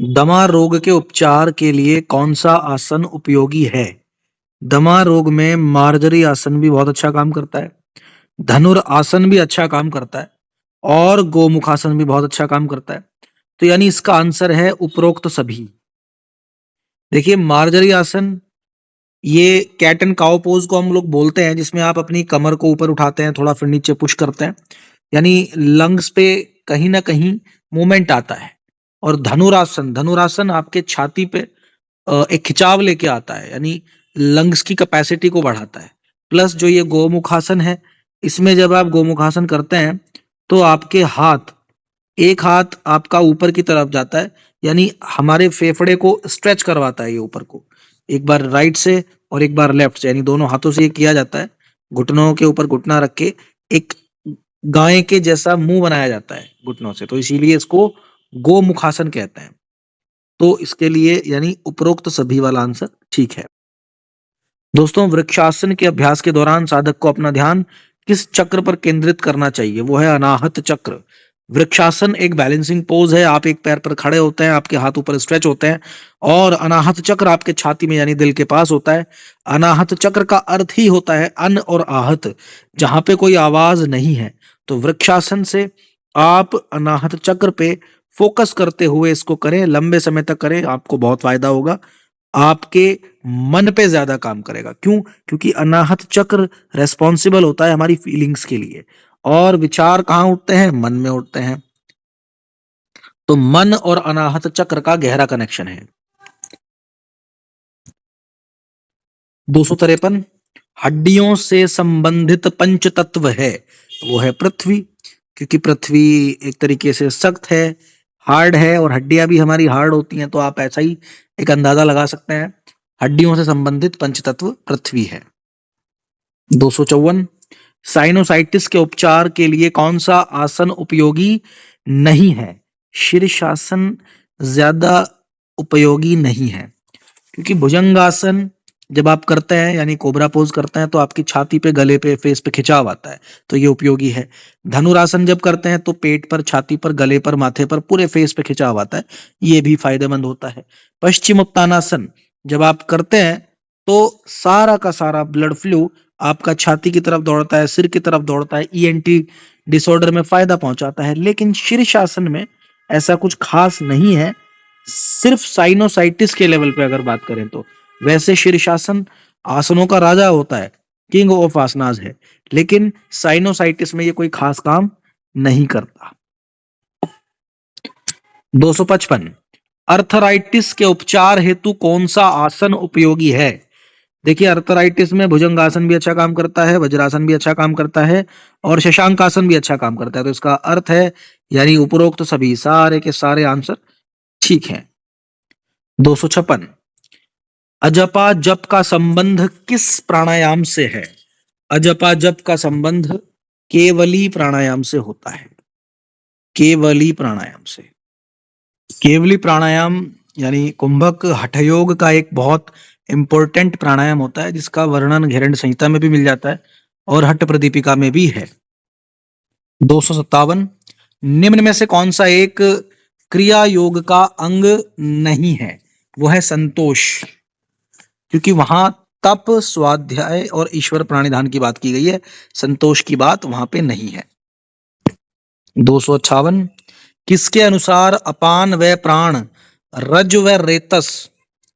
दमा रोग के उपचार के लिए कौन सा आसन उपयोगी है? दमा रोग में मार्जरी आसन भी बहुत अच्छा काम करता है। धनुर आसन भी अच्छा काम करता है और गोमुखासन भी बहुत अच्छा काम करता है। तो यानी इसका आंसर है उपरोक्त सभी। देखिए मार्जरी आसन, ये कैट एंड काउ पोज को हम लोग बोलते हैं, जिसमें आप अपनी कमर को ऊपर उठाते हैं, थोड़ा फिर नीचे पुश करते हैं, यानी लंग्स पे कहीं ना कहीं मूवमेंट आता है। और धनुरासन, धनुरासन आपके छाती पे एक खिंचाव लेके आता है, यानी लंग्स की कैपेसिटी को बढ़ाता है। प्लस जो ये गोमुखासन है, इसमें जब आप गोमुखासन करते हैं तो आपके हाथ, एक हाथ आपका ऊपर की तरफ जाता है, यानी हमारे फेफड़े को स्ट्रेच करवाता है ये ऊपर को, एक बार राइट से और एक बार लेफ्ट से, यानी दोनों हाथों से ये किया जाता है। घुटनों के ऊपर घुटना रख के एक गाय के जैसा मुंह बनाया जाता है घुटनों से, तो इसीलिए इसको गोमुखासन कहते हैं। तो इसके लिए यानी उपरोक्त सभी वाला आंसर ठीक है। दोस्तों, वृक्षासन के अभ्यास के दौरान साधक को अपना ध्यान किस चक्र पर केंद्रित करना चाहिए? वो है अनाहत चक्र। वृक्षासन एक बैलेंसिंग पोज है, आप एक पैर पर खड़े होते हैं, आपके हाथ ऊपर स्ट्रेच होते हैं, और अनाहत चक्र आपके छाती में यानी दिल के पास होता है। अनाहत चक्र का अर्थ ही होता है अन और आहत, जहां पे कोई आवाज नहीं है। तो वृक्षासन से आप अनाहत चक्र पे फोकस करते हुए इसको करें, लंबे समय तक करें, आपको बहुत फायदा होगा। आपके मन पे ज्यादा काम करेगा। क्यों? क्योंकि अनाहत चक्र रेस्पॉन्सिबल होता है हमारी फीलिंग्स के लिए, और विचार कहाँ उठते हैं? मन में उठते हैं। तो मन और अनाहत चक्र का गहरा कनेक्शन है। 253, हड्डियों से संबंधित पंच तत्व है, वो है पृथ्वी। क्योंकि पृथ्वी एक तरीके से सख्त है, हार्ड है, और हड्डियां भी हमारी हार्ड होती हैं, तो आप ऐसा ही एक अंदाजा लगा सकते हैं। हड्डियों से संबंधित पंच तत्व पृथ्वी है। 254, साइनोसाइटिस के उपचार के लिए कौन सा आसन उपयोगी नहीं है? शीर्षासन ज्यादा उपयोगी नहीं है, क्योंकि भुजंगासन जब आप करते हैं यानी कोबरा पोज करते हैं तो आपकी छाती पे, गले पे, फेस पे खिंचाव आता है, तो ये उपयोगी है। धनुरासन जब करते हैं तो पेट पर, छाती पर, गले पर, माथे पर, पूरे फेस पे खिंचाव आता है, ये भी फायदेमंद होता है। पश्चिम उत्तानासन जब आप करते हैं तो सारा का सारा ब्लड फ्लू आपका छाती की तरफ दौड़ता है, सिर की तरफ दौड़ता है, ईएनटी डिसऑर्डर में फायदा पहुंचाता है। लेकिन शीर्षासन में ऐसा कुछ खास नहीं है, सिर्फ साइनोसाइटिस के लेवल पे अगर बात करें तो। वैसे शीर्षासन आसनों का राजा होता है, किंग ऑफ आसनाज है, लेकिन साइनोसाइटिस में ये कोई खास काम नहीं करता। 255, अर्थराइटिस के उपचार हेतु कौन सा आसन उपयोगी है? देखिए अर्थराइटिस में भुजंगासन भी अच्छा काम करता है, वज्रासन भी अच्छा काम करता है, और शशांकासन भी अच्छा काम करता है। तो इसका अर्थ है यानी उपरोक्त सभी सारे के सारे आंसर ठीक हैं। 256, अजपा जप का संबंध किस प्राणायाम से है? अजपा जप का संबंध केवली प्राणायाम से होता है। केवली प्राणायाम से। केवली प्राणायाम यानी कुंभक हठयोग का एक बहुत इंपॉर्टेंट प्राणायाम होता है, जिसका वर्णन घेरंड संहिता में भी मिल जाता है और हट्ट प्रदीपिका में भी है। 257, निम्न में से कौन सा एक क्रिया योग का अंग नहीं है? वो है संतोष, क्योंकि वहां तप, स्वाध्याय और ईश्वर प्राणिधान की बात की गई है, संतोष की बात वहां पे नहीं है। 258, किसके अनुसार अपान व प्राण, रज व रेतस,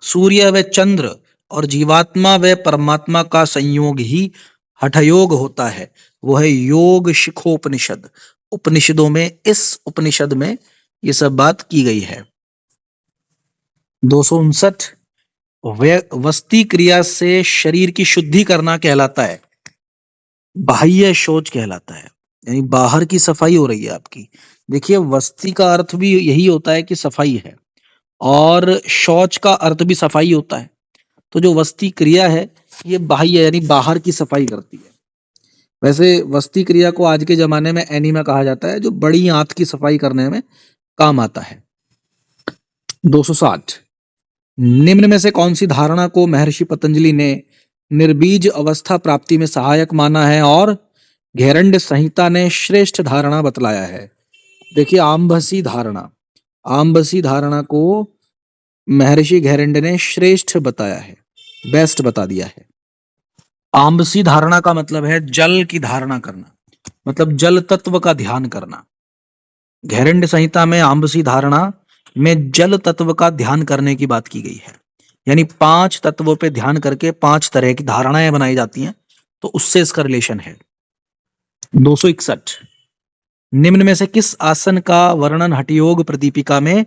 सूर्य व चंद्र और जीवात्मा व परमात्मा का संयोग ही हठयोग होता है? वो है योग शिखोपनिषद। उपनिषदों में, इस उपनिषद में ये सब बात की गई है। 259, वस्ती क्रिया से शरीर की शुद्धि करना कहलाता है, बाह्य शौच कहलाता है, यानी बाहर की सफाई हो रही है आपकी। देखिए वस्ती का अर्थ भी यही होता है कि सफाई है, और शौच का अर्थ भी सफाई होता है। तो जो वस्ती क्रिया है ये बाह्य यानी बाहर की सफाई करती है। वैसे वस्ती क्रिया को आज के जमाने में एनीमा कहा जाता है, जो बड़ी आंत की सफाई करने में काम आता है। 260, निम्न में से कौन सी धारणा को महर्षि पतंजलि ने निर्बीज अवस्था प्राप्ति में सहायक माना है और घेरंड संहिता ने श्रेष्ठ धारणा बतलाया है? देखिए आम्भसी धारणा, आम्भसी धारणा को महर्षि घेरंड ने श्रेष्ठ बताया है, बेस्ट बता दिया है। आमसी धारणा का मतलब है जल की धारणा करना, मतलब जल तत्व का ध्यान करना। घेरंड संहिता में आमसी धारणा में जल तत्व का ध्यान करने की बात की गई है, यानी 5 तत्वों पे ध्यान करके 5 तरह की धारणाएं बनाई जाती हैं, तो उससे इसका रिलेशन है। 261, निम्न में से किस आसन का वर्णन हठयोग प्रदीपिका में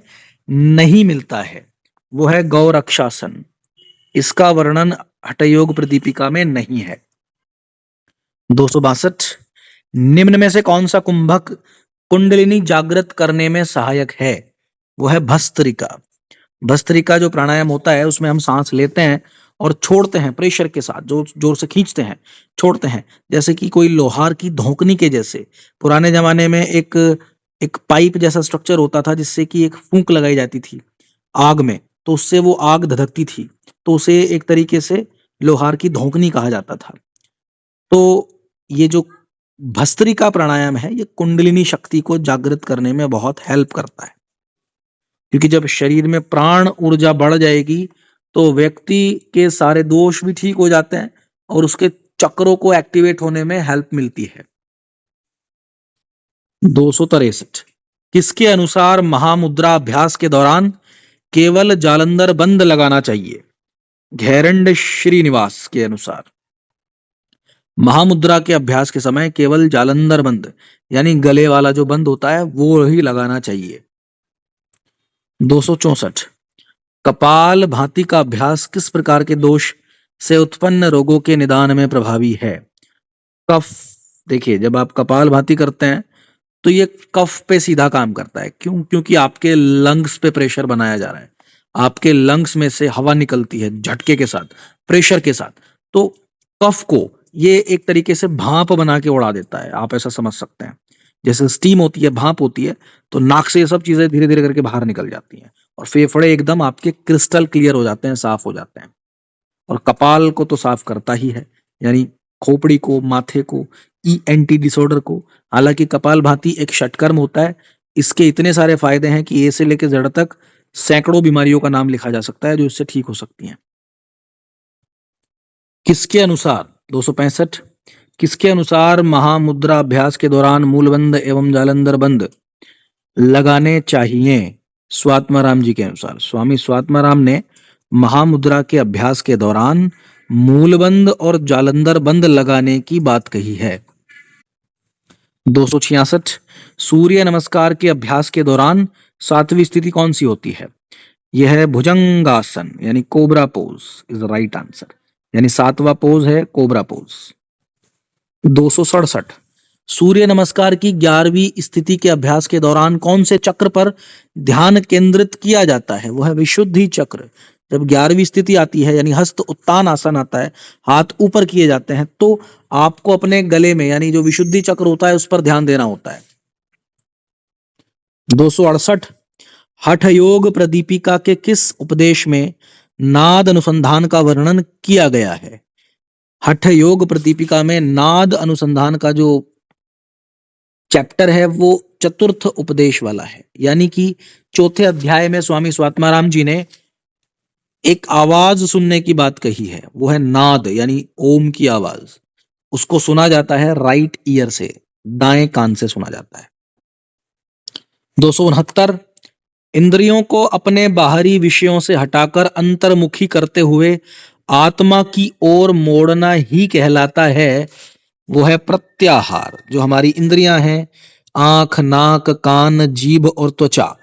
नहीं मिलता है? वो है गौरक्षासन। इसका वर्णन हठयोग प्रदीपिका में नहीं है। 262, निम्न में से कौन सा कुंभक कुंडलिनी जागृत करने में सहायक है? वो है भस्त्रिका। भस्त्रिका जो प्राणायाम होता है उसमें हम सांस लेते हैं और छोड़ते हैं प्रेशर के साथ, जोर जोर से खींचते हैं, छोड़ते हैं, जैसे कि कोई लोहार की धोकनी के जैसे। पुराने जमाने में एक एक पाइप जैसा स्ट्रक्चर होता था जिससे कि एक फूंक लगाई जाती थी आग में, तो उससे वो आग धधकती थी, तो उसे एक तरीके से लोहार की धोकनी कहा जाता था। तो ये जो भस्त्रिका प्राणायाम है ये कुंडलिनी शक्ति को जागृत करने में बहुत हेल्प करता है, क्योंकि जब शरीर में प्राण ऊर्जा बढ़ जाएगी तो व्यक्ति के सारे दोष भी ठीक हो जाते हैं और उसके चक्रों को एक्टिवेट होने में हेल्प मिलती है। 263, किसके अनुसार महामुद्रा अभ्यास के दौरान केवल जालंधर बंद लगाना चाहिए? घेरंड श्रीनिवास के अनुसार महामुद्रा के अभ्यास के समय केवल जालंधर बंद, यानी गले वाला जो बंद होता है वो ही लगाना चाहिए। 264, कपाल भाती का अभ्यास किस प्रकार के दोष से उत्पन्न रोगों के निदान में प्रभावी है? कफ। देखिए, जब आप कपाल भाती करते हैं तो ये कफ पे सीधा काम करता है। क्यों? क्योंकि आपके लंग्स पे प्रेशर बनाया जा रहा है, आपके लंग्स में से हवा निकलती है झटके के साथ, प्रेशर के साथ, तो कफ को ये एक तरीके से भाप बना के उड़ा देता है, आप ऐसा समझ सकते हैं। जैसे स्टीम होती है, भाप होती है, तो नाक से ये सब चीजें धीरे धीरे करके बाहर निकल जाती हैं और फेफड़े एकदम आपके क्रिस्टल क्लियर हो जाते हैं, साफ हो जाते हैं। और कपाल को तो साफ करता ही है, यानी खोपड़ी को, माथे को, ईएनटी डिसऑर्डर को। हालांकि कपालभाति एक षटकर्म होता है, इसके इतने सारे फायदे हैं कि ए से लेकर जेड तक सैकड़ों बीमारियों का नाम लिखा जा सकता है जो इससे ठीक हो सकती हैं। किसके अनुसार 265, किसके अनुसार महामुद्रा अभ्यास के दौरान मूलबंद एवं जालंधर बंद लगाने चाहिए? स्वात्माराम जी के अनुसार, स्वामी स्वात्माराम ने महामुद्रा के अभ्यास के दौरान मूलबंद और जालंधर बंद लगाने की बात कही है। 266, सूर्य नमस्कार के अभ्यास के दौरान 7वीं स्थिति कौन सी होती है? यह है भुजंगासन, यानी cobra pose is the right answer, यानी 7वां पोज है कोबरा पोज। 267, सूर्य नमस्कार की 11वीं स्थिति के अभ्यास के दौरान कौन से चक्र पर ध्यान केंद्रित किया जाता है? वो है विशुद्धि चक्र। जब 11वीं स्थिति आती है, यानी हस्त उत्तान आसन आता है, हाथ ऊपर किए जाते हैं, तो आपको अपने गले में, यानी जो विशुद्धि चक्र होता है, उस पर ध्यान देना होता है। 268, हठ योग प्रदीपिका के किस उपदेश में नाद अनुसंधान का वर्णन किया गया है? हठ योग प्रदीपिका में नाद अनुसंधान का जो चैप्टर है वो चतुर्थ उपदेश वाला है, यानी कि चौथे अध्याय में स्वामी स्वात्माराम जी ने एक आवाज सुनने की बात कही है, वो है नाद, यानी ओम की आवाज। उसको सुना जाता है राइट ईयर से, दाएं कान से सुना जाता है। 269, इंद्रियों को अपने बाहरी विषयों से हटाकर अंतर्मुखी करते हुए आत्मा की ओर मोड़ना ही कहलाता है। वो है प्रत्याहार। जो हमारी इंद्रियां हैं, आंख, नाक, कान, जीभ और त्वचा,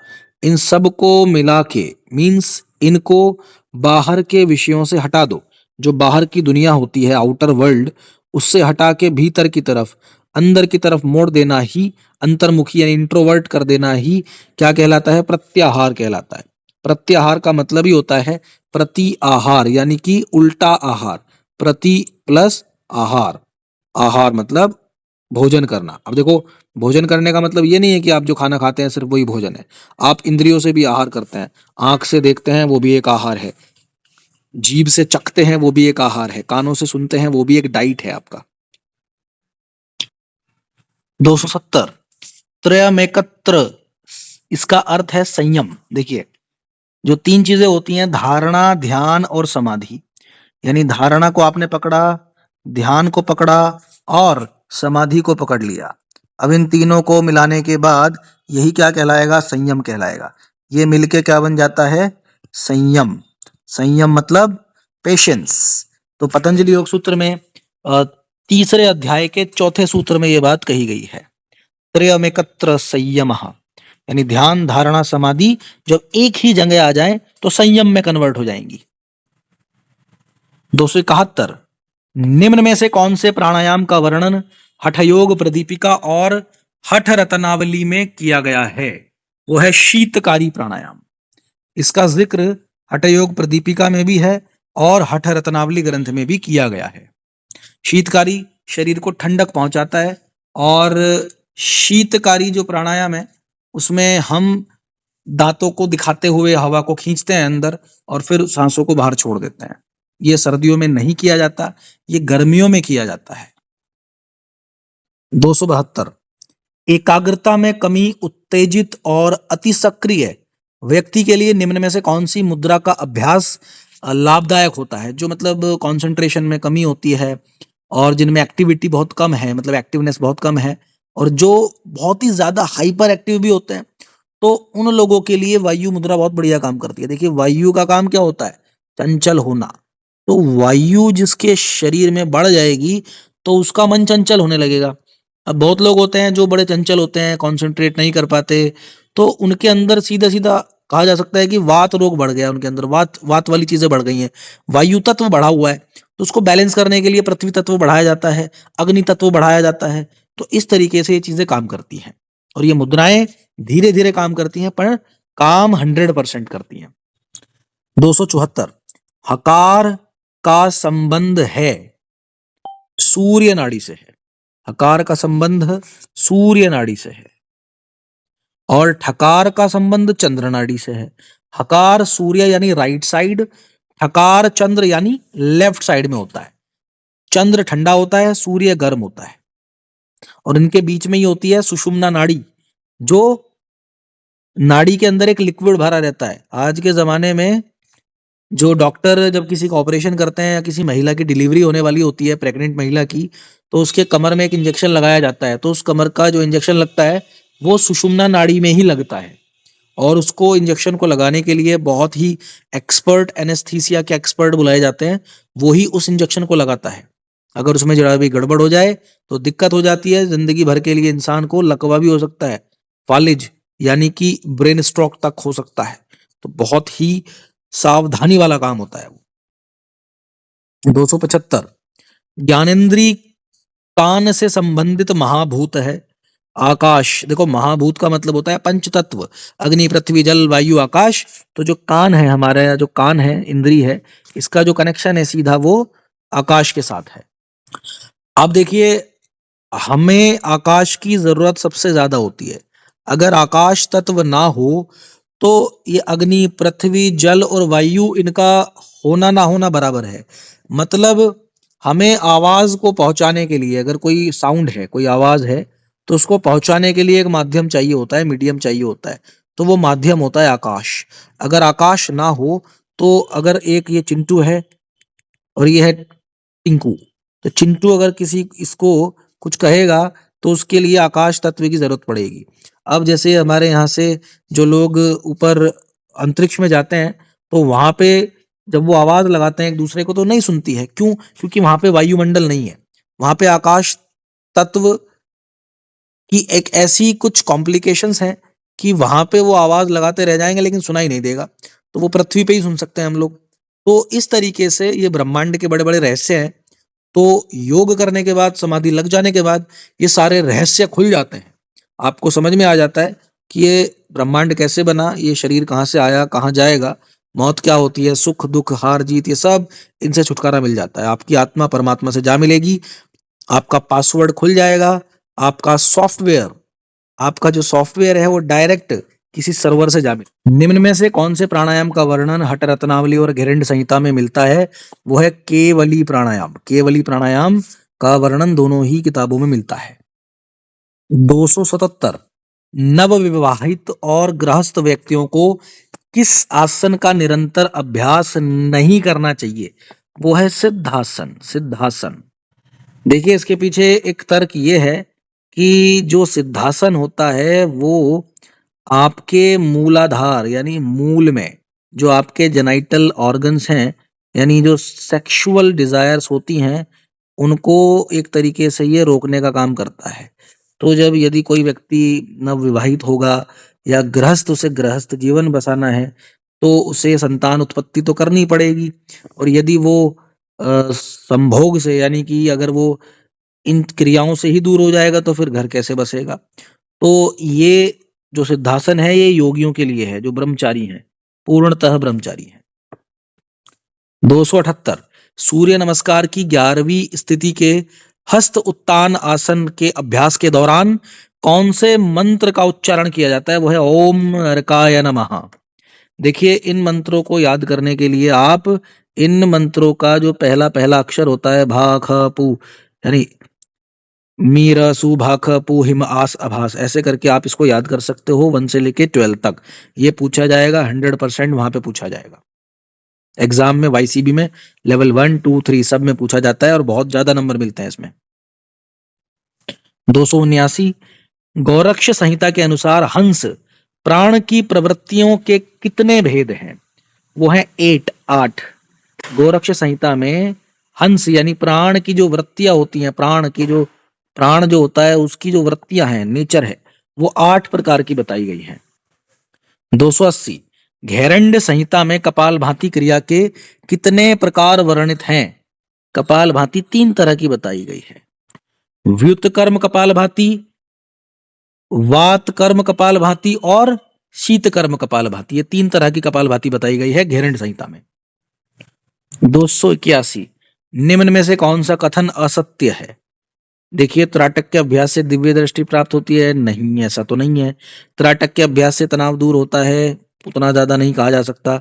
इन सब को मिला के मीन्स इनको बाहर के विषयों से हटा दो। जो बाहर की दुनिया होती है, आउटर वर्ल्ड, उससे हटा के भीतर की तरफ, अंदर की तरफ मोड़ देना ही, अंतर्मुखी यानी इंट्रोवर्ट कर देना ही क्या कहलाता है? प्रत्याहार कहलाता है। प्रत्याहार का मतलब ही होता है प्रति आहार, यानी कि उल्टा आहार। प्रति प्लस आहार, आहार मतलब भोजन करना। अब देखो, भोजन करने का मतलब ये नहीं है कि आप जो खाना खाते हैं सिर्फ वही भोजन है। आप इंद्रियों से भी आहार करते हैं, आंख से देखते हैं वो भी एक आहार है, जीभ से चखते हैं वो भी एक आहार है, कानों से सुनते हैं वो भी एक डाइट है आपका। 270, त्रयमेकत्र, इसका अर्थ है संयम। देखिए, जो 3 चीजें होती हैं, धारणा, ध्यान और समाधि, यानी धारणा को आपने पकड़ा, ध्यान को पकड़ा और समाधि को पकड़ लिया। अब इन तीनों को मिलाने के बाद यही क्या कहलाएगा? संयम कहलाएगा। ये मिलके क्या बन जाता है? संयम। संयम मतलब पेशेंस। तो पतंजलि योग सूत्र में तीसरे अध्याय के चौथे सूत्र में ये बात कही गई है, त्रयमेकत्र संयमः, यानी ध्यान, धारणा, समाधि जब एक ही जगह आ जाए तो संयम में कन्वर्ट हो जाएंगी। 271, निम्न में से कौन से प्राणायाम का वर्णन हठयोग प्रदीपिका और हठ रत्नावली में किया गया है? वो है शीतकारी प्राणायाम। इसका जिक्र हठयोग प्रदीपिका में भी है और हठ रत्नावली ग्रंथ में भी किया गया है। शीतकारी शरीर को ठंडक पहुंचाता है और शीतकारी जो प्राणायाम है उसमें हम दांतों को दिखाते हुए हवा को खींचते हैं अंदर और फिर सांसों को बाहर छोड़ देते हैं। ये सर्दियों में नहीं किया जाता, ये गर्मियों में किया जाता है। 272, एकाग्रता में कमी, उत्तेजित और अति सक्रिय व्यक्ति के लिए निम्न में से कौन सी मुद्रा का अभ्यास लाभदायक होता है? जो मतलब कंसंट्रेशन में कमी होती है और जिनमें एक्टिविटी बहुत कम है, मतलब एक्टिवनेस बहुत कम है, और जो बहुत ही ज्यादा हाइपर एक्टिव भी होते हैं, तो उन लोगों के लिए वायु मुद्रा बहुत बढ़िया काम करती है। देखिए, वायु का काम क्या होता है? चंचल होना। तो वायु जिसके शरीर में बढ़ जाएगी तो उसका मन चंचल होने लगेगा। अब बहुत लोग होते हैं जो बड़े चंचल होते हैं, कॉन्सेंट्रेट नहीं कर पाते, तो उनके अंदर सीधा सीधा कहा जा सकता है कि वात रोग बढ़ गया, उनके अंदर वात वात वाली चीजें बढ़ गई हैं। वायु तत्व बढ़ा हुआ है तो उसको बैलेंस करने के लिए पृथ्वी तत्व बढ़ाया जाता है, अग्नि तत्व बढ़ाया जाता है। तो इस तरीके से ये चीजें काम करती हैं और ये मुद्राएं धीरे धीरे काम करती हैं पर काम 100% करती हैं। 274, हकार का संबंध है सूर्य नाड़ी से है। हकार का संबंध सूर्य नाड़ी से है और ठकार का संबंध चंद्र नाड़ी से है। हकार सूर्य यानी राइट साइड, ठकार चंद्र यानी लेफ्ट साइड में होता है। चंद्र ठंडा होता है, सूर्य गर्म होता है और इनके बीच में ही होती है सुषुम्ना नाड़ी, जो नाड़ी के अंदर एक लिक्विड भरा रहता है। आज के जमाने में जो डॉक्टर जब किसी का ऑपरेशन करते हैं या किसी महिला की डिलीवरी होने वाली होती है, प्रेग्नेंट महिला की, तो उसके कमर में एक इंजेक्शन लगाया जाता है। तो उस कमर का जो इंजेक्शन लगता है वो सुषुम्ना नाड़ी में ही लगता है और उसको इंजेक्शन को लगाने के लिए बहुत ही एक्सपर्ट, एनेस्थीसिया के एक्सपर्ट बुलाए जाते हैं, वो ही उस इंजेक्शन को लगाता है। अगर उसमें जरा भी गड़बड़ हो जाए तो दिक्कत हो जाती है, जिंदगी भर के लिए इंसान को लकवा भी हो सकता है, फालिज यानी कि ब्रेन स्ट्रोक तक हो सकता है। तो बहुत ही सावधानी वाला काम होता है वो। 275, ज्ञानेन्द्रीय कान से संबंधित महाभूत है आकाश। देखो, महाभूत का मतलब होता है पंच तत्व, अग्नि, पृथ्वी, जल, वायु, आकाश। तो जो कान है हमारा, जो कान है, इंद्री है, इसका जो कनेक्शन है सीधा वो आकाश के साथ है। अब देखिए, हमें आकाश की जरूरत सबसे ज्यादा होती है। अगर आकाश तत्व ना हो तो ये अग्नि, पृथ्वी, जल और वायु, इनका होना ना होना बराबर है। मतलब हमें आवाज को पहुंचाने के लिए, अगर कोई साउंड है, कोई आवाज है, तो उसको पहुंचाने के लिए एक माध्यम चाहिए होता है, मीडियम चाहिए होता है। तो वो माध्यम होता है आकाश। अगर आकाश ना हो तो, अगर एक ये चिंटू है और ये है टिंकू, तो चिंटू अगर किसी इसको कुछ कहेगा तो उसके लिए आकाश तत्व की जरूरत पड़ेगी। अब जैसे हमारे यहाँ से जो लोग ऊपर अंतरिक्ष में जाते हैं तो वहां पे जब वो आवाज लगाते हैं एक दूसरे को तो नहीं सुनती है। क्यों? क्योंकि वहां पे वायुमंडल नहीं है, वहां पे आकाश तत्व की एक ऐसी कुछ कॉम्प्लिकेशंस हैं कि वहां पे वो आवाज लगाते रह जाएंगे लेकिन सुनाई नहीं देगा। तो वो पृथ्वी पे ही सुन सकते हैं हम लोग। तो इस तरीके से ये ब्रह्मांड के बड़े बड़े रहस्य हैं। तो योग करने के बाद, समाधि लग जाने के बाद ये सारे रहस्य खुल जाते हैं। आपको समझ में आ जाता है कि ये ब्रह्मांड कैसे बना, ये शरीर कहाँ से आया, कहाँ जाएगा, मौत क्या होती है, सुख दुख हार जीत, ये सब इनसे छुटकारा मिल जाता है। आपकी आत्मा परमात्मा से जा मिलेगी, आपका पासवर्ड खुल जाएगा, आपका सॉफ्टवेयर, आपका जो सॉफ्टवेयर है वो डायरेक्ट किसी सर्वर से जा मिले। निम्न में से कौन से प्राणायाम का वर्णन हठ रत्नावली और घेरंड संहिता में मिलता है? वो है केवली प्राणायाम। केवली प्राणायाम का वर्णन दोनों ही किताबों में मिलता है। 277, नव विवाहित और गृहस्थ व्यक्तियों को किस आसन का निरंतर अभ्यास नहीं करना चाहिए? वो है सिद्धासन। सिद्धासन, देखिए इसके पीछे एक तर्क ये है कि जो सिद्धासन होता है वो आपके मूलाधार यानी मूल में जो आपके जेनाइटल ऑर्गन्स हैं, यानी जो सेक्सुअल डिजायर्स होती हैं, उनको एक तरीके से ये रोकने का काम करता है। तो जब यदि कोई व्यक्ति नवविवाहित होगा या गृहस्थ, उसे गृहस्थ जीवन बसाना है, तो उसे संतान उत्पत्ति तो करनी पड़ेगी। और यदि वो संभोग से, यानी कि अगर वो इन क्रियाओं से ही दूर हो जाएगा तो फिर घर कैसे बसेगा? तो ये जो सिद्धासन है ये योगियों के लिए है, जो ब्रह्मचारी हैं, पूर्णतः ब्रह्मचारी हैं। 278 सूर्य नमस्कार की 11वीं स्थिति के हस्त उत्तान आसन के अभ्यास के दौरान कौन से मंत्र का उच्चारण किया जाता है? वो है ओम अर्काय नमः। देखिए इन मंत्रों को याद करने के लिए आप इन मंत्रों का जो पहला पहला अक्षर होता है भा ख पू, यानी मीर सु भा ख पू हिम आस अभास, ऐसे करके आप इसको याद कर सकते हो 1 से लेके 12 तक। ये पूछा जाएगा 100%, वहां पे पूछा जाएगा एग्जाम में, वाईसीबी में लेवल 1 2 3 सब में पूछा जाता है और बहुत ज्यादा नंबर मिलते हैं इसमें। 279 गौरक्ष संहिता के अनुसार हंस प्राण की प्रवृत्तियों के कितने भेद हैं? वो है 8। गोरक्ष संहिता में हंस यानी प्राण की जो वृत्तियां होती हैं, प्राण जो होता है उसकी जो वृत्तियां हैं, नेचर है, वो 8 प्रकार की बताई गई हैं। 280 घेरंड संहिता में कपालभाति क्रिया के कितने प्रकार वर्णित हैं? कपालभाति 3 तरह की बताई गई है। व्युत कर्म कपालभाति, वात कर्म कपालभाति और शीत कर्म कपालभाति, ये 3 तरह की कपालभाति बताई गई है घेरंड संहिता में। 281 निम्न में से कौन सा कथन असत्य है? देखिए त्राटक के अभ्यास से दिव्य दृष्टि प्राप्त होती है, नहीं, ऐसा तो नहीं है। त्राटक के अभ्यास से तनाव दूर होता है, उतना ज्यादा नहीं कहा जा सकता।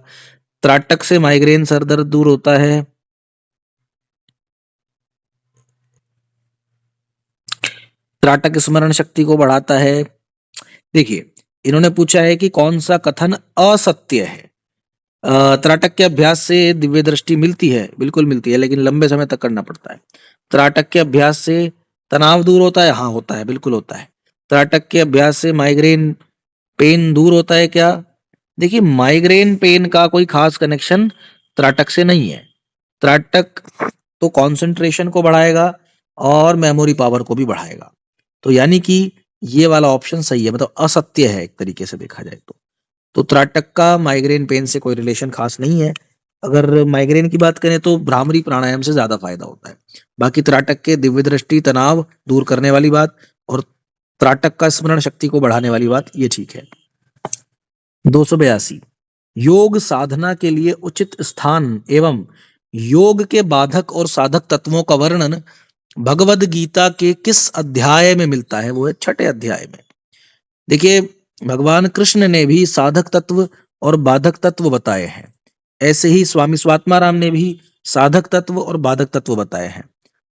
त्राटक से माइग्रेन सर दर्द दूर होता है। त्राटक स्मरण शक्ति को बढ़ाता है। देखिए इन्होंने पूछा है कि कौन सा कथन असत्य है। त्राटक के अभ्यास से दिव्य दृष्टि मिलती है, बिल्कुल मिलती है, लेकिन लंबे समय तक करना पड़ता है। त्राटक के अभ्यास से तनाव दूर होता है, हाँ होता है, बिल्कुल होता है। त्राटक के अभ्यास से माइग्रेन पेन दूर होता है क्या? देखिए माइग्रेन पेन का कोई खास कनेक्शन त्राटक से नहीं है। त्राटक तो कंसंट्रेशन को बढ़ाएगा और मेमोरी पावर को भी बढ़ाएगा, तो यानी कि ये वाला ऑप्शन सही है, मतलब असत्य है एक तरीके से देखा जाए तो त्राटक का माइग्रेन पेन से कोई रिलेशन खास नहीं है। अगर माइग्रेन की बात करें तो भ्रामरी प्राणायाम से ज्यादा फायदा होता है। बाकी त्राटक के दिव्य दृष्टि, तनाव दूर करने वाली बात और त्राटक का स्मरण शक्ति को बढ़ाने वाली बात, ये ठीक है। 282 योग साधना के लिए उचित स्थान एवं योग के बाधक और साधक तत्वों का वर्णन भगवद गीता के किस अध्याय में मिलता है? वो है 6 अध्याय में। देखिए भगवान कृष्ण ने भी साधक तत्व और बाधक तत्व बताए हैं, ऐसे ही स्वामी स्वात्माराम ने भी साधक तत्व और बाधक तत्व बताए हैं।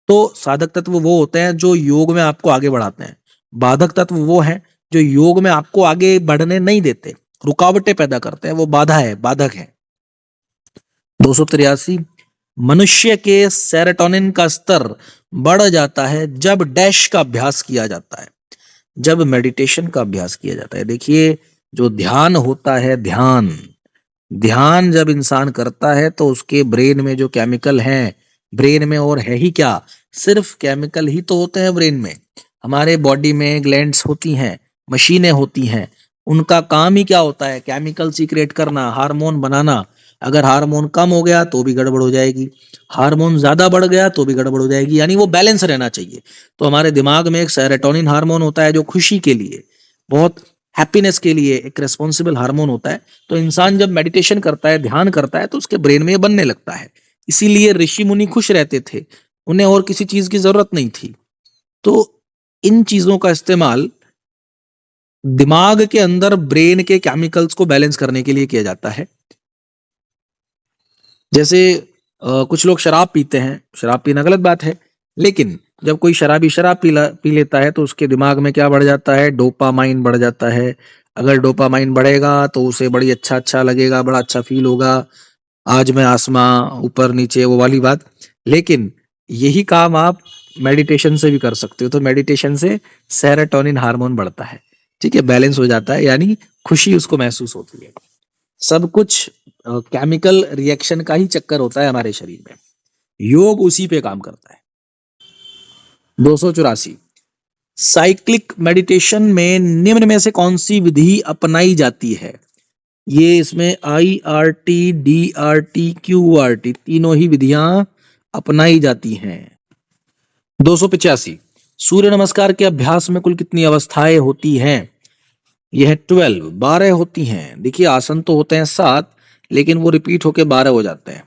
तो साधक तत्व वो होते हैं जो योग में आपको आगे बढ़ाते हैं, बाधक तत्व वो हैं जो योग में आपको आगे बढ़ने नहीं देते, रुकावटें पैदा करते हैं, वो बाधा है, बाधक है। 283 मनुष्य के सेरोटोनिन का स्तर बढ़ जाता है जब डैश का अभ्यास किया जाता है, जब मेडिटेशन का अभ्यास किया जाता है। देखिए जो ध्यान होता है, ध्यान जब इंसान करता है तो उसके ब्रेन में जो केमिकल हैं, ब्रेन में और है ही क्या, सिर्फ केमिकल ही तो होते हैं ब्रेन में। हमारे बॉडी में ग्लैंड्स होती हैं, मशीनें होती हैं, उनका काम ही क्या होता है? केमिकल सीक्रेट करना, हार्मोन बनाना। अगर हार्मोन कम हो गया तो भी गड़बड़ हो जाएगी, हार्मोन ज्यादा बढ़ गया तो भी गड़बड़ हो जाएगी, यानी वो बैलेंस रहना चाहिए। तो हमारे दिमाग में एक सेरोटोनिन हार्मोन होता है जो खुशी के लिए, बहुत हैप्पीनेस के लिए एक रेस्पॉन्सिबल हार्मोन होता है। तो इंसान जब मेडिटेशन करता है, ध्यान करता है, तो उसके ब्रेन में ये बनने लगता है। इसीलिए ऋषि मुनि खुश रहते थे, उन्हें और किसी चीज की जरूरत नहीं थी। तो इन चीजों का इस्तेमाल दिमाग के अंदर ब्रेन के केमिकल्स को बैलेंस करने के लिए किया जाता है। जैसे कुछ लोग शराब पीते हैं, शराब पीना गलत बात है, लेकिन जब कोई शराबी शराब पी लेता है तो उसके दिमाग में क्या बढ़ जाता है? डोपामाइन बढ़ जाता है, अगर डोपामाइन बढ़ेगा तो उसे बड़ी अच्छा लगेगा, बड़ा अच्छा फील होगा, आज मैं आसमां ऊपर नीचे, वो वाली बात। लेकिन यही काम आप मेडिटेशन से भी कर सकते हो। तो मेडिटेशन से सेरोटोनिन हार्मोन बढ़ता है, ठीक है, बैलेंस हो जाता है, यानी खुशी उसको महसूस होती है। सब कुछ केमिकल रिएक्शन का ही चक्कर होता है हमारे शरीर में, योग उसी पे काम करता है। 284, साइक्लिक मेडिटेशन में निम्न में से कौन सी विधि अपनाई जाती है? ये इसमें IRT, DRT, QRT तीनों ही विधियां अपनाई जाती हैं। 285, सूर्य नमस्कार के अभ्यास में कुल कितनी अवस्थाएं होती हैं? यह 12 होती हैं। देखिए, आसन तो होते हैं 7, लेकिन वो रिपीट होके 12 हो जाते हैं।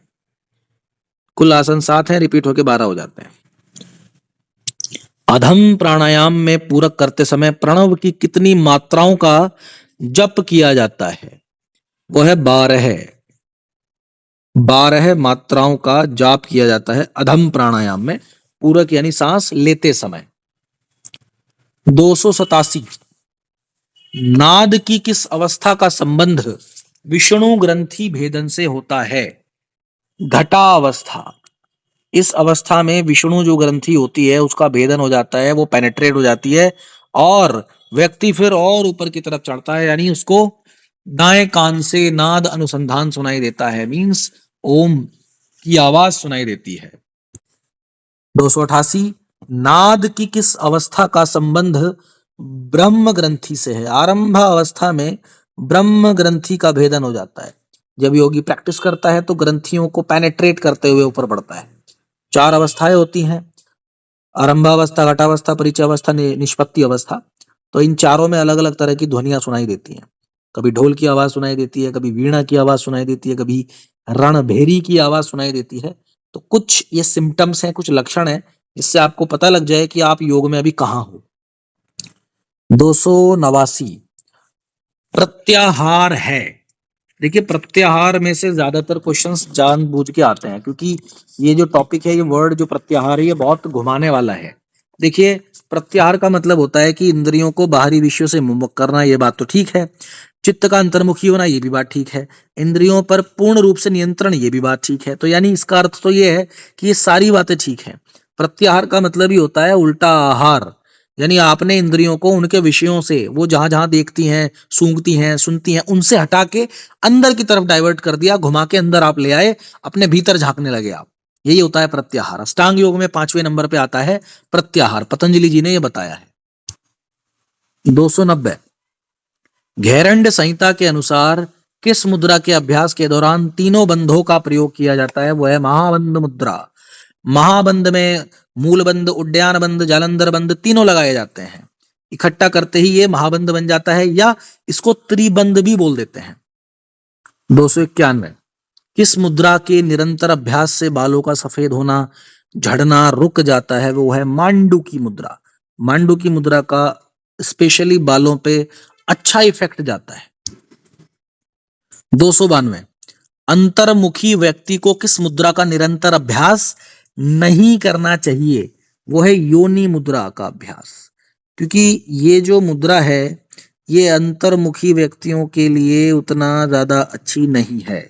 कुल आसन 7 हैं, रिपीट होके 12 हो जाते हैं। अधम प्राणायाम में पूरक करते समय प्रणव की कितनी मात्राओं का जप किया जाता है? वो है 12। 12 मात्राओं का जाप किया जाता है अधम प्राणायाम में, पूरक यानी सांस लेते समय। 287, नाद की किस अवस्था का संबंध विष्णु ग्रंथि भेदन से होता है? घटा अवस्था। इस अवस्था में विष्णु जो ग्रंथि होती है उसका भेदन हो जाता है, वो पेनेट्रेट हो जाती है और व्यक्ति फिर और ऊपर की तरफ चढ़ता है, यानी उसको दाएं कान से नाद अनुसंधान सुनाई देता है, मींस ओम की आवाज सुनाई देती है। 288, नाद की किस अवस्था का संबंध ब्रह्म ग्रंथि से है? आरंभ अवस्था में ब्रह्म ग्रंथि का भेदन हो जाता है। जब योगी प्रैक्टिस करता है तो ग्रंथियों को पेनेट्रेट करते हुए ऊपर बढ़ता है। 4 अवस्थाएं होती हैं, आरंभावस्था, घटावस्था, परिचयावस्था, निष्पत्ति अवस्था। तो इन चारों में अलग अलग तरह की ध्वनियां सुनाई देती हैं। कभी ढोल की आवाज सुनाई देती है, कभी वीणा की आवाज सुनाई देती है, कभी रणभेरी की आवाज सुनाई देती है। तो कुछ ये सिम्टम्स हैं, कुछ लक्षण हैं, जिससे आपको पता लग जाए कि आप योग में अभी कहाँ हो। 289, प्रत्याहार है। देखिए, प्रत्याहार में से ज्यादातर क्वेश्चंस जानबूझ के आते हैं, क्योंकि ये जो टॉपिक है, ये वर्ड जो प्रत्याहार है, ये बहुत घुमाने वाला है। देखिए, प्रत्याहार का मतलब होता है कि इंद्रियों को बाहरी विषयों से मुक्त करना, ये बात तो ठीक है। चित्त का अंतर्मुखी होना, ये भी बात ठीक है। इंद्रियों पर पूर्ण रूप से नियंत्रण, ये भी बात ठीक है। तो यानी इसका अर्थ तो ये है कि ये सारी बातें ठीक है। प्रत्याहार का मतलब ही होता है उल्टा आहार, यानी आपने इंद्रियों को उनके विषयों से, वो जहां जहां देखती हैं, सूंघती हैं, सुनती हैं, उनसे हटा के अंदर की तरफ डाइवर्ट कर दिया, घुमा के अंदर आप ले आए, अपने भीतर झांकने लगे आप। यही होता है प्रत्याहार। अष्टांग योग में 5वें नंबर पे आता है प्रत्याहार, पतंजलि जी ने यह बताया है। 290, घेरंड संहिता के अनुसार किस मुद्रा के अभ्यास के दौरान तीनों बंधों का प्रयोग किया जाता है? वो है महाबंध मुद्रा। महाबंध में मूल बंध, उड्डयन बंध, जालंधर बंध तीनों लगाए जाते हैं। इकट्ठा करते ही ये महाबंध बन जाता है, या इसको त्रिबंध भी बोल देते हैं। 291, किस मुद्रा के निरंतर अभ्यास से बालों का सफेद होना, झड़ना रुक जाता है? वो है मांडू की मुद्रा। मांडू की मुद्रा का स्पेशली बालों पे अच्छा इफेक्ट जाता है। 292, अंतर्मुखी व्यक्ति को किस मुद्रा का निरंतर अभ्यास नहीं करना चाहिए? वो है योनि मुद्रा का अभ्यास, क्योंकि ये जो मुद्रा है, ये अंतर्मुखी व्यक्तियों के लिए उतना ज्यादा अच्छी नहीं है।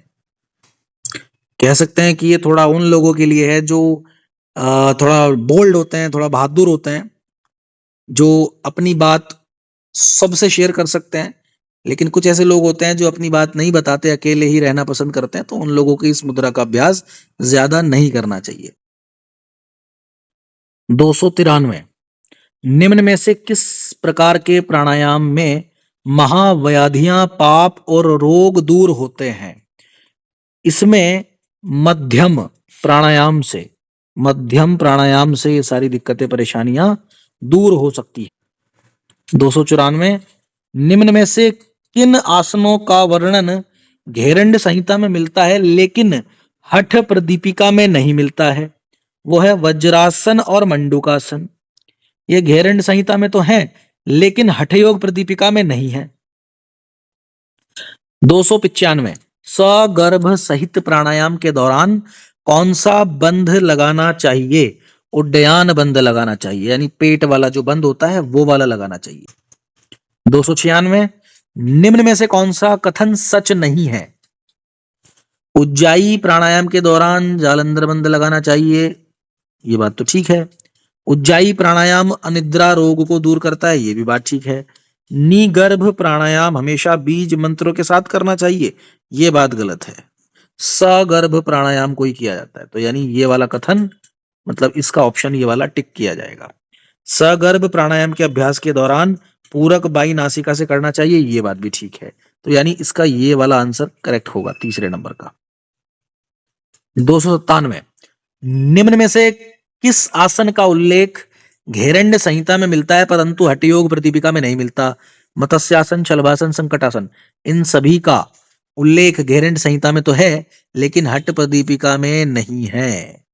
कह सकते हैं कि ये थोड़ा उन लोगों के लिए है जो थोड़ा बोल्ड होते हैं, थोड़ा बहादुर होते हैं, जो अपनी बात सबसे शेयर कर सकते हैं। लेकिन कुछ ऐसे लोग होते हैं जो अपनी बात नहीं बताते, अकेले ही रहना पसंद करते हैं, तो उन लोगों को इस मुद्रा का अभ्यास ज्यादा नहीं करना चाहिए। 293, निम्न में से किस प्रकार के प्राणायाम में महाव्याधियां, पाप और रोग दूर होते हैं? इसमें मध्यम प्राणायाम से, मध्यम प्राणायाम से ये सारी दिक्कतें, परेशानियां दूर हो सकती है। 294, निम्न में से किन आसनों का वर्णन घेरंड संहिता में मिलता है लेकिन हठ प्रदीपिका में नहीं मिलता है? वो है वज्रासन और मंडूकासन। ये घेरंड संहिता में तो है, लेकिन हठ योग प्रदीपिका में नहीं है। 295, सगर्भ सहित प्राणायाम के दौरान कौन सा बंध लगाना चाहिए? उड्डयन बंध लगाना चाहिए, यानी पेट वाला जो बंध होता है वो वाला लगाना चाहिए। 296, निम्न में से कौन सा कथन सच नहीं है? उज्जाई प्राणायाम के दौरान जालंधर बंद लगाना चाहिए, ये बात तो ठीक है। उज्जाई प्राणायाम अनिद्रा रोग को दूर करता है, ये भी बात ठीक है। निगर्भ प्राणायाम हमेशा बीज मंत्रों के साथ करना चाहिए, ये बात गलत है। सगर्भ प्राणायाम को ही किया जाता है, तो यानी ये वाला कथन, मतलब इसका ऑप्शन ये वाला टिक किया जाएगा। सगर्भ प्राणायाम के अभ्यास के दौरान पूरक बाई नासिका से करना चाहिए, ये बात भी ठीक है। तो यानी इसका ये वाला आंसर करेक्ट होगा, तीसरे नंबर का। 297, निम्न में से किस आसन का उल्लेख घेरंड संहिता में मिलता है परंतु हठयोग प्रदीपिका में नहीं मिलता? मत्स्यासन, शलभासन, संकटासन, इन सभी का उल्लेख घेरंड संहिता में तो है लेकिन हट प्रदीपिका में नहीं है।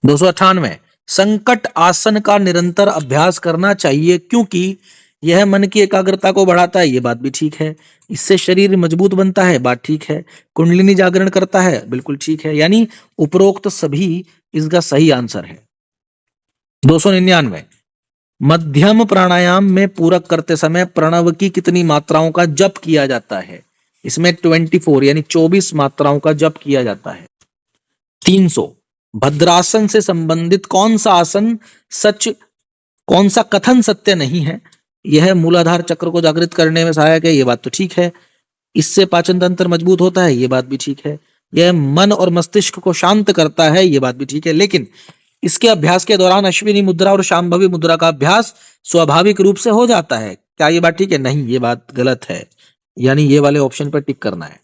298, संकट आसन का निरंतर अभ्यास करना चाहिए क्योंकि यह मन की एकाग्रता को बढ़ाता है, ये बात भी ठीक है। इससे शरीर मजबूत बनता है, बात ठीक है। कुंडलिनी जागरण करता है, बिल्कुल ठीक है। यानी उपरोक्त सभी इसका सही आंसर है। 299, मध्यम प्राणायाम में पूरक करते समय प्रणव की कितनी मात्राओं का जप किया जाता है? इसमें 24 यानी 24 मात्राओं का जप किया जाता है। 300, भद्रासन से संबंधित कौन सा कथन सत्य नहीं है? यह मूलाधार चक्र को जागृत करने में सहायक है, यह बात तो ठीक है। इससे पाचन तंत्र मजबूत होता है, यह बात भी ठीक है। यह मन और मस्तिष्क को शांत करता है, यह बात भी ठीक है। लेकिन इसके अभ्यास के दौरान अश्विनी मुद्रा और शांभवी मुद्रा का अभ्यास स्वाभाविक रूप से हो जाता है, क्या ये बात ठीक है? नहीं, ये बात गलत है। यानी ये वाले ऑप्शन पर टिक करना है।